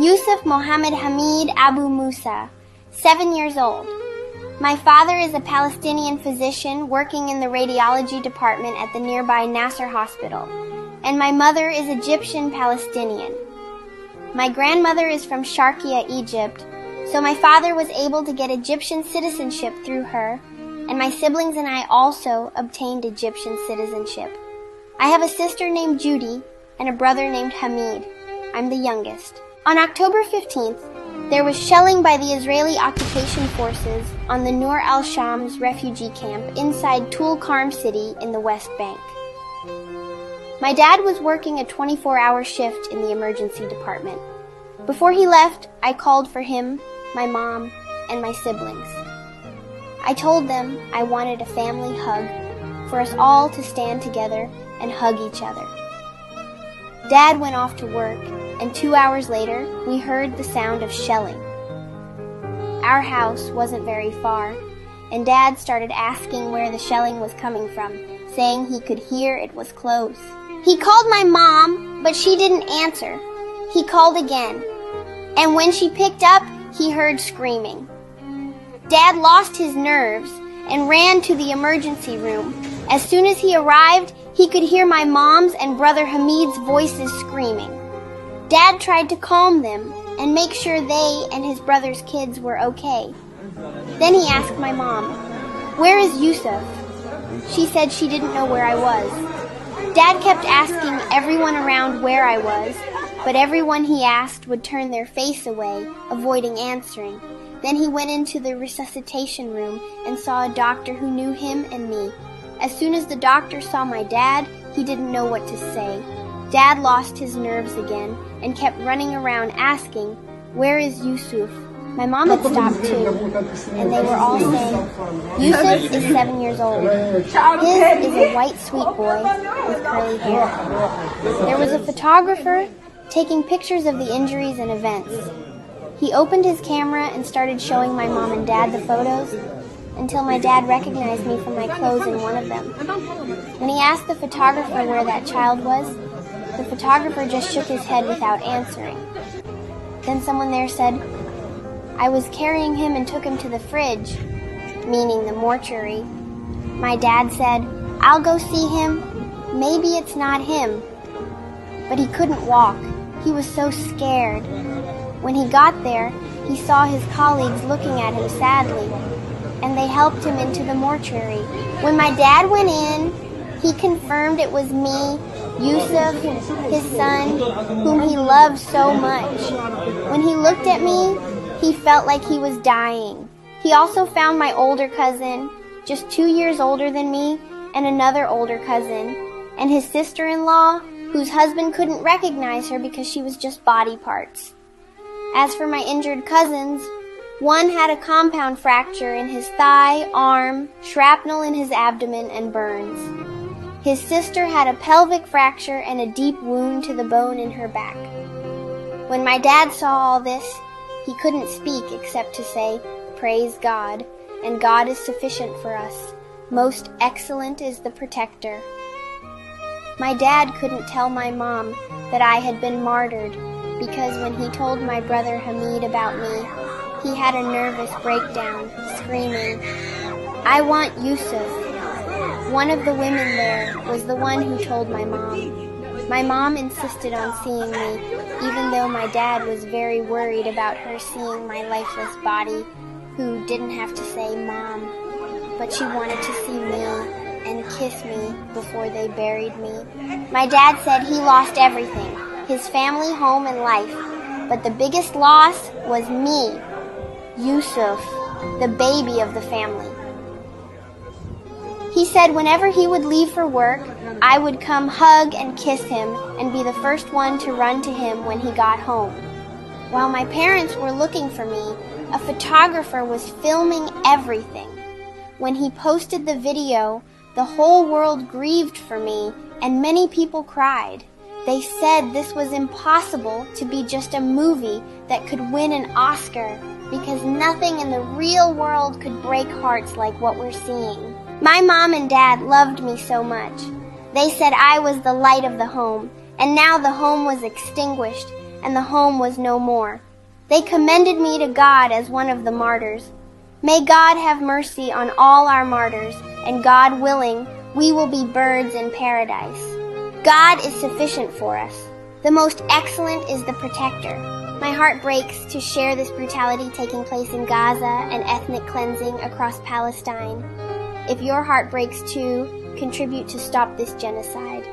Yousif Mohammed Hamid Abu Musa, 7 years old. My father is a Palestinian physician working in the radiology department at the nearby Nasser Hospital, and my mother is Egyptian Palestinian. My grandmother is from Sharqiya, Egypt, so my father was able to get Egyptian citizenship through her, and my siblings and I also obtained Egyptian citizenship. I have a sister named Judy and a brother named Hamid. I'm the youngest. On October 15th, there was shelling by the Israeli occupation forces on the Nur al-Shams refugee camp inside Tulkarm city in the West Bank. My dad was working a 24-hour shift in the emergency department. Before he left, I called for him, my mom, and my siblings. I told them I wanted a family hug, for us all to stand together and hug each other. Dad went off to work, and 2 hours later, we heard the sound of shelling. Our house wasn't very far, and Dad started asking where the shelling was coming from, saying he could hear it was close. He called my mom, but she didn't answer. He called again, and when she picked up, he heard screaming. Dad lost his nerves and ran to the emergency room. As soon as he arrived, he could hear my mom's and brother Hamid's voices screaming. Dad tried to calm them and make sure they and his brother's kids were okay. Then he asked my mom, "Where is Yousif?" She said she didn't know where I was. Dad kept asking everyone around where I was, but everyone he asked would turn their face away, avoiding answering. Then he went into the resuscitation room and saw a doctor who knew him and me. As soon as the doctor saw my dad, he didn't know what to say. Dad lost his nerves again and kept running around asking, "Where is Yousif?" My mom had stopped too, and they were all saying, "Yousif is 7 years old. His is a white sweet boy with curly hair." There was a photographer taking pictures of the injuries and events. He opened his camera and started showing my mom and dad the photos until my dad recognized me from my clothes in one of them. When he asked the photographer where that child was, the photographer just shook his head without answering. Then someone there said, "I was carrying him and took him to the fridge," meaning the mortuary. My dad said, "I'll go see him. Maybe it's not him." But he couldn't walk. He was so scared. When he got there, he saw his colleagues looking at him sadly, and they helped him into the mortuary. When my dad went in, he confirmed it was me, Yousif, his son, whom he loved so much. When he looked at me, he felt like he was dying. He also found my older cousin, just 2 years older than me, and another older cousin, and his sister-in-law, whose husband couldn't recognize her because she was just body parts. As for my injured cousins, one had a compound fracture in his thigh, arm, shrapnel in his abdomen, and burns. His sister had a pelvic fracture and a deep wound to the bone in her back. When my dad saw all this, he couldn't speak except to say, "Praise God, and God is sufficient for us. Most excellent is the protector." My dad couldn't tell my mom that I had been martyred because when he told my brother Hamid about me, he had a nervous breakdown, screaming, "I want Yousif." One of the women there was the one who told my mom. My mom insisted on seeing me, even though my dad was very worried about her seeing my lifeless body, who didn't have to say Mom, but she wanted to see me and kiss me before they buried me. My dad said he lost everything, his family, home, and life, but the biggest loss was me, Yousif, the baby of the family. He said whenever he would leave for work, I would come hug and kiss him and be the first one to run to him when he got home. While my parents were looking for me, a photographer was filming everything. When he posted the video, the whole world grieved for me and many people cried. They said this was impossible to be just a movie that could win an Oscar because nothing in the real world could break hearts like what we're seeing. My mom and dad loved me so much. They said I was the light of the home, and now the home was extinguished, and the home was no more. They commended me to God as one of the martyrs. May God have mercy on all our martyrs, and God willing, we will be birds in paradise. God is sufficient for us. The most excellent is the protector. My heart breaks to share this brutality taking place in Gaza and ethnic cleansing across Palestine. If your heart breaks too, contribute to stop this genocide.